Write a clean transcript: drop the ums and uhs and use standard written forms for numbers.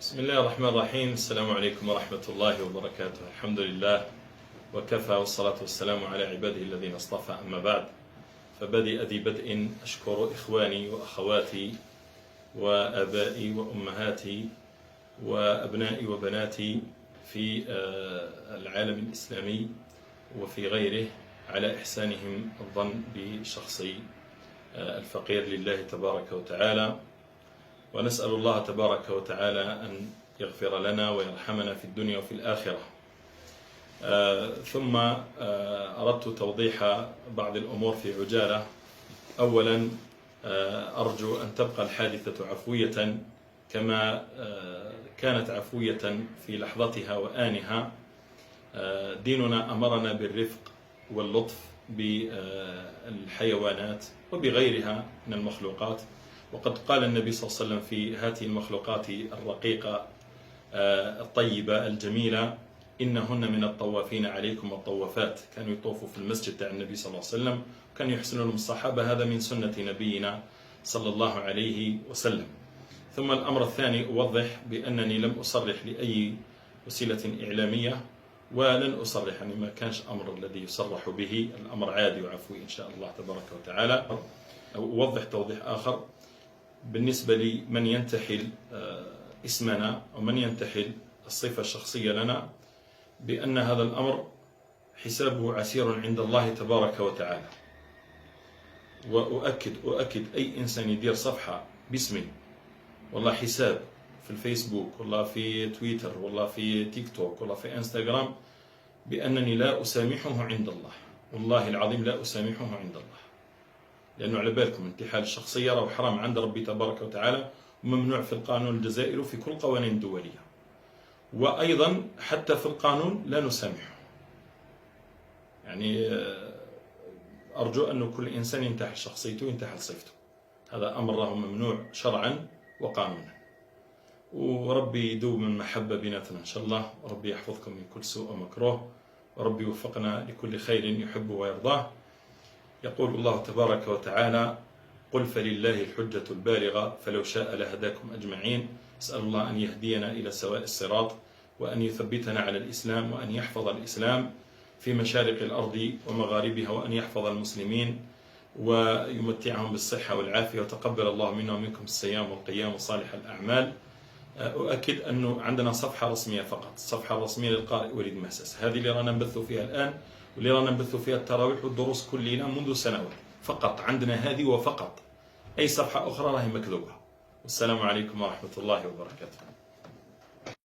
بسم الله الرحمن الرحيم. السلام عليكم ورحمة الله وبركاته. الحمد لله وكفى، والصلاة والسلام على عباده الذين اصطفى، أما بعد. فبدأ ذي بدء أشكر إخواني وأخواتي وآبائي وأمهاتي وأبنائي وبناتي في العالم الإسلامي وفي غيره على إحسانهم الظن بشخصي الفقير لله تبارك وتعالى، ونسأل الله تبارك وتعالى أن يغفر لنا ويرحمنا في الدنيا وفي الآخرة. ثم أردت توضيح بعض الأمور في عجالة. أولا، أرجو أن تبقى الحادثة عفوية كما كانت عفوية في لحظتها وآنها. ديننا أمرنا بالرفق واللطف بالحيوانات وبغيرها من المخلوقات، وقد قال النبي صلى الله عليه وسلم في هذه المخلوقات الرقيقة الطيبة الجميلة: إنهن من الطوافين عليكم والطوافات. كانوا يطوفوا في المسجد تاع النبي صلى الله عليه وسلم، كان يحسن لهم الصحابة. هذا من سنة نبينا صلى الله عليه وسلم. ثم الأمر الثاني، أوضح بأنني لم أصرح لأي وسيلة إعلامية، ولن أصرح، يعني ما كانش أمر الذي يصرح به، الأمر عادي وعفوي إن شاء الله تبارك وتعالى. أوضح توضيح آخر بالنسبة لمن ينتحل اسمنا ومن ينتحل الصفة الشخصية لنا، بأن هذا الأمر حسابه عسير عند الله تبارك وتعالى. وأؤكد أي إنسان يدير صفحة باسمي، والله حساب في الفيسبوك، والله في تويتر، والله في تيك توك، والله في انستغرام، بأنني لا أسامحه عند الله. والله العظيم لا أسامحه عند الله، لأنه على بالكم انتحال الشخصية راه حرام عند ربي تبارك وتعالى، وممنوع في القانون الجزائري وفي كل قوانين الدولية، وأيضا حتى في القانون لا نسامحه. يعني أرجو أن كل إنسان ينتحل شخصيته ينتحل صفته، هذا أمر راه ممنوع شرعا وقانونا. وربي يدوم المحبة بيناتنا إن شاء الله، وربي يحفظكم من كل سوء ومكروه، وربي يوفقنا لكل خير يحبه ويرضاه. يقول الله تبارك وتعالى: قل فلله الحجة البالغة فلو شاء لهداكم أجمعين. أسأل الله أن يهدينا إلى سواء الصراط، وأن يثبتنا على الإسلام، وأن يحفظ الإسلام في مشارق الأرض ومغاربها، وأن يحفظ المسلمين ويمتعهم بالصحة والعافية، وتقبل الله منا ومنكم الصيام والقيام وصالح الأعمال. أؤكد أنه عندنا صفحة رسمية فقط، الصفحة الرسمية للقارئ وليد مهسس، هذه اللي رانا نبث فيها الآن، واللي رانا نبث فيها التراويح والدروس كل ليلة منذ سنوات. فقط عندنا هذه وفقط، أي صفحة أخرى راهي مكذوبة. والسلام عليكم ورحمة الله وبركاته.